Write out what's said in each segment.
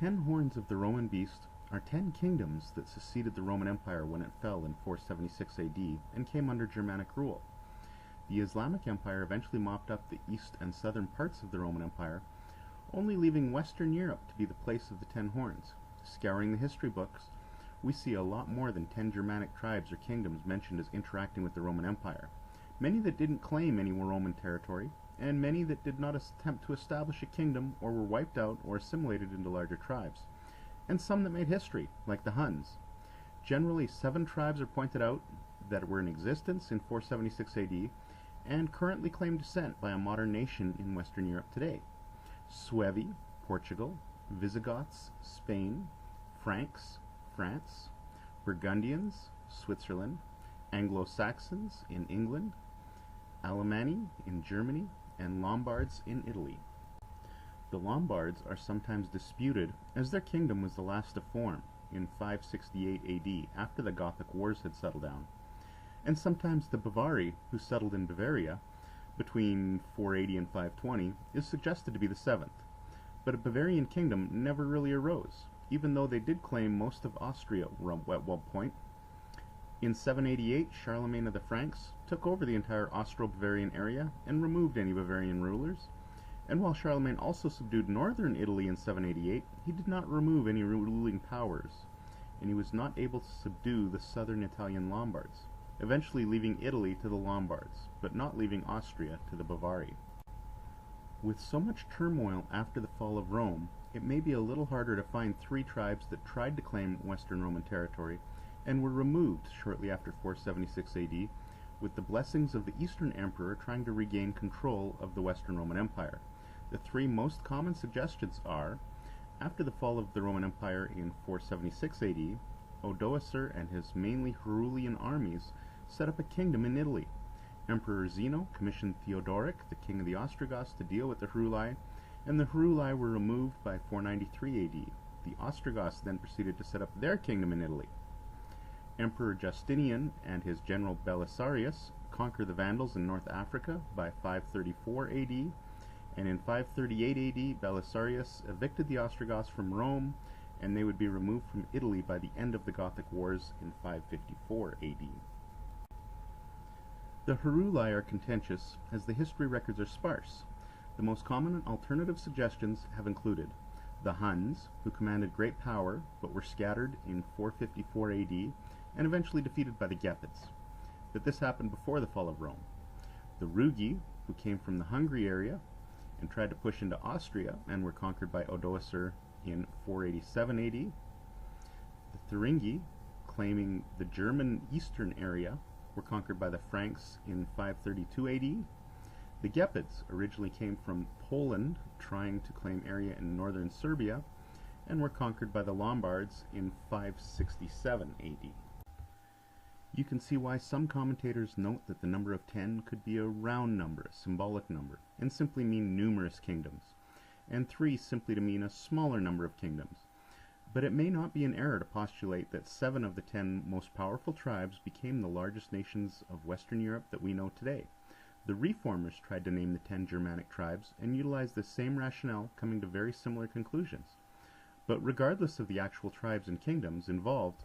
10 horns of the Roman beast are 10 kingdoms that succeeded the Roman Empire when it fell in 476 AD and came under Germanic rule. The Islamic Empire eventually mopped up the east and southern parts of the Roman Empire, only leaving Western Europe to be the place of the 10 horns. Scouring the history books, we see a lot more than 10 Germanic tribes or kingdoms mentioned as interacting with the Roman Empire. Many that didn't claim any Roman territory, and many that did not attempt to establish a kingdom or were wiped out or assimilated into larger tribes, and some that made history, like the Huns. Generally, 7 tribes are pointed out that were in existence in 476 AD and currently claim descent by a modern nation in Western Europe today: Suevi, Portugal; Visigoths, Spain; Franks, France; Burgundians, Switzerland; Anglo-Saxons in England; Alemanni in Germany; and Lombards in Italy. The Lombards are sometimes disputed, as their kingdom was the last to form in 568 AD, after the Gothic Wars had settled down, and sometimes the Bavari, who settled in Bavaria between 480 and 520, is suggested to be the 7th. But a Bavarian kingdom never really arose, even though they did claim most of Austria at one point. In 788, Charlemagne of the Franks took over the entire Austro-Bavarian area and removed any Bavarian rulers. And while Charlemagne also subdued northern Italy in 788, he did not remove any ruling powers, and he was not able to subdue the southern Italian Lombards, eventually leaving Italy to the Lombards, but not leaving Austria to the Bavari. With so much turmoil after the fall of Rome, it may be a little harder to find 3 tribes that tried to claim Western Roman territory and were removed shortly after 476 AD, with the blessings of the Eastern Emperor trying to regain control of the Western Roman Empire. The 3 most common suggestions are: after the fall of the Roman Empire in 476 AD, Odoacer and his mainly Herulian armies set up a kingdom in Italy. Emperor Zeno commissioned Theodoric, the king of the Ostrogoths, to deal with the Heruli, and the Heruli were removed by 493 AD. The Ostrogoths then proceeded to set up their kingdom in Italy. Emperor Justinian and his general Belisarius conquered the Vandals in North Africa by 534 AD, and in 538 AD Belisarius evicted the Ostrogoths from Rome, and they would be removed from Italy by the end of the Gothic Wars in 554 AD. The Heruli are contentious, as the history records are sparse. The most common alternative suggestions have included the Huns, who commanded great power but were scattered in 454 AD and eventually defeated by the Gepids, but this happened before the fall of Rome; the Rugi, who came from the Hungary area and tried to push into Austria and were conquered by Odoacer in 487 AD; the Thuringi, claiming the German eastern area, were conquered by the Franks in 532 AD; the Gepids originally came from Poland, trying to claim area in northern Serbia, and were conquered by the Lombards in 567 AD. You can see why some commentators note that the number of 10 could be a round number, a symbolic number, and simply mean numerous kingdoms, and 3 simply to mean a smaller number of kingdoms. But it may not be an error to postulate that 7 of the 10 most powerful tribes became the largest nations of Western Europe that we know today. The Reformers tried to name the 10 Germanic tribes and utilized the same rationale, coming to very similar conclusions. But regardless of the actual tribes and kingdoms involved,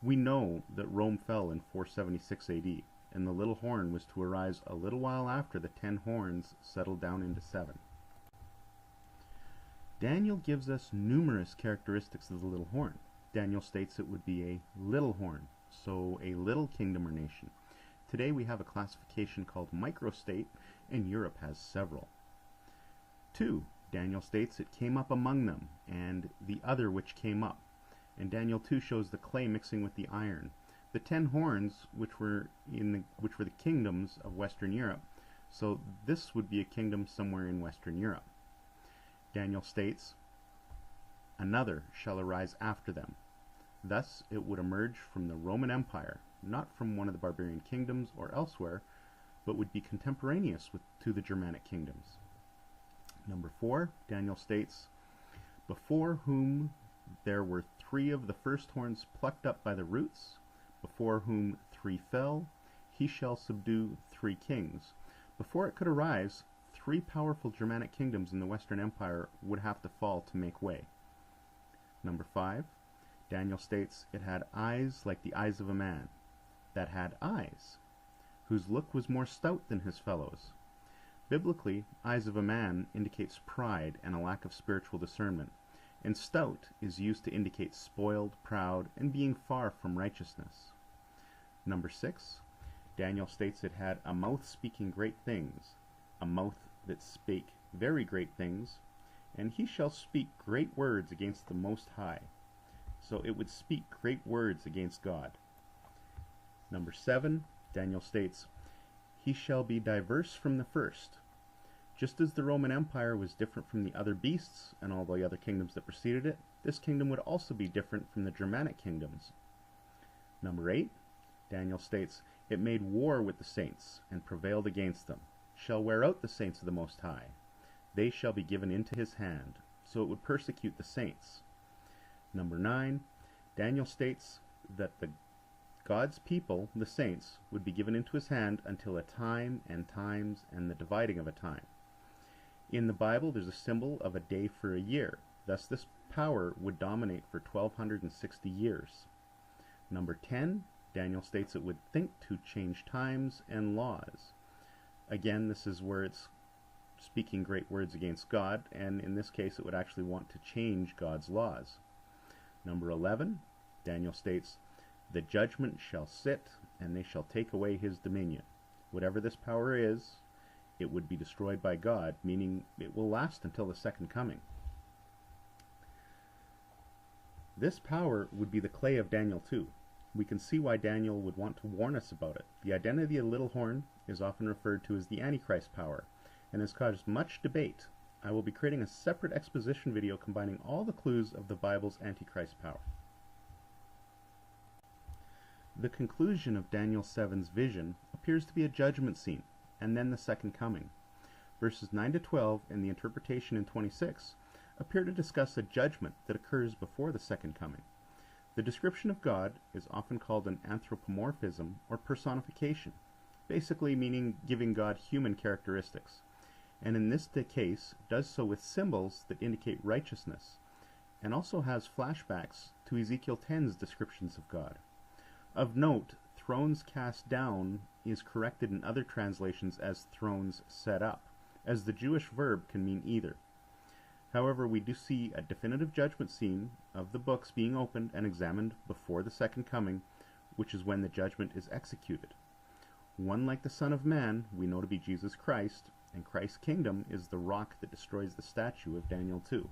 we know that Rome fell in 476 AD, and the little horn was to arise a little while after the 10 horns settled down into 7. Daniel gives us numerous characteristics of the little horn. Daniel states it would be a little horn, so a little kingdom or nation. Today we have a classification called microstate, and Europe has several. 2. Daniel states it came up among them, and the other which came up. And Daniel 2 shows the clay mixing with the iron. The 10 horns, which were the kingdoms of Western Europe, so this would be a kingdom somewhere in Western Europe. Daniel states, another shall arise after them. Thus it would emerge from the Roman Empire, not from one of the barbarian kingdoms or elsewhere, but would be contemporaneous to the Germanic kingdoms. Number 4, Daniel states, before whom there were 3 of the first horns plucked up by the roots, before whom 3 fell, he shall subdue 3 kings. Before it could arise, 3 powerful Germanic kingdoms in the Western Empire would have to fall to make way. Number 5, Daniel states it had eyes like the eyes of a man, that had eyes, whose look was more stout than his fellows. Biblically, eyes of a man indicates pride and a lack of spiritual discernment, and stout is used to indicate spoiled, proud, and being far from righteousness. Number 6, Daniel states it had a mouth speaking great things, a mouth that spake very great things, and he shall speak great words against the Most High. So it would speak great words against God. Number 7, Daniel states, he shall be diverse from the first. Just as the Roman Empire was different from the other beasts and all the other kingdoms that preceded it, this kingdom would also be different from the Germanic kingdoms. Number 8, Daniel states, it made war with the saints and prevailed against them, shall wear out the saints of the Most High. They shall be given into his hand, so it would persecute the saints. Number 9, Daniel states that God's people, the saints, would be given into his hand until a time and times and the dividing of a time. In the Bible, there's a symbol of a day for a year. Thus, this power would dominate for 1260 years. Number 10, Daniel states it would think to change times and laws. Again, this is where it's speaking great words against God, and in this case, it would actually want to change God's laws. Number 11, Daniel states, the judgment shall sit, and they shall take away his dominion. Whatever this power is, it would be destroyed by God, meaning it will last until the second coming. This power would be the clay of Daniel too. We can see why Daniel would want to warn us about it. The identity of the little horn is often referred to as the Antichrist power, and has caused much debate. I will be creating a separate exposition video combining all the clues of the Bible's Antichrist power. The conclusion of Daniel 7's vision appears to be a judgment scene, and then the second coming. Verses 9 to 12 and the interpretation in 26 appear to discuss a judgment that occurs before the second coming. The description of God is often called an anthropomorphism or personification, basically meaning giving God human characteristics, and in this case does so with symbols that indicate righteousness, and also has flashbacks to Ezekiel 10's descriptions of God. Of note, thrones cast down is corrected in other translations as thrones set up, as the Jewish verb can mean either. However, we do see a definitive judgment scene of the books being opened and examined before the second coming, which is when the judgment is executed. One like the Son of Man we know to be Jesus Christ, and Christ's kingdom is the rock that destroys the statue of Daniel 2.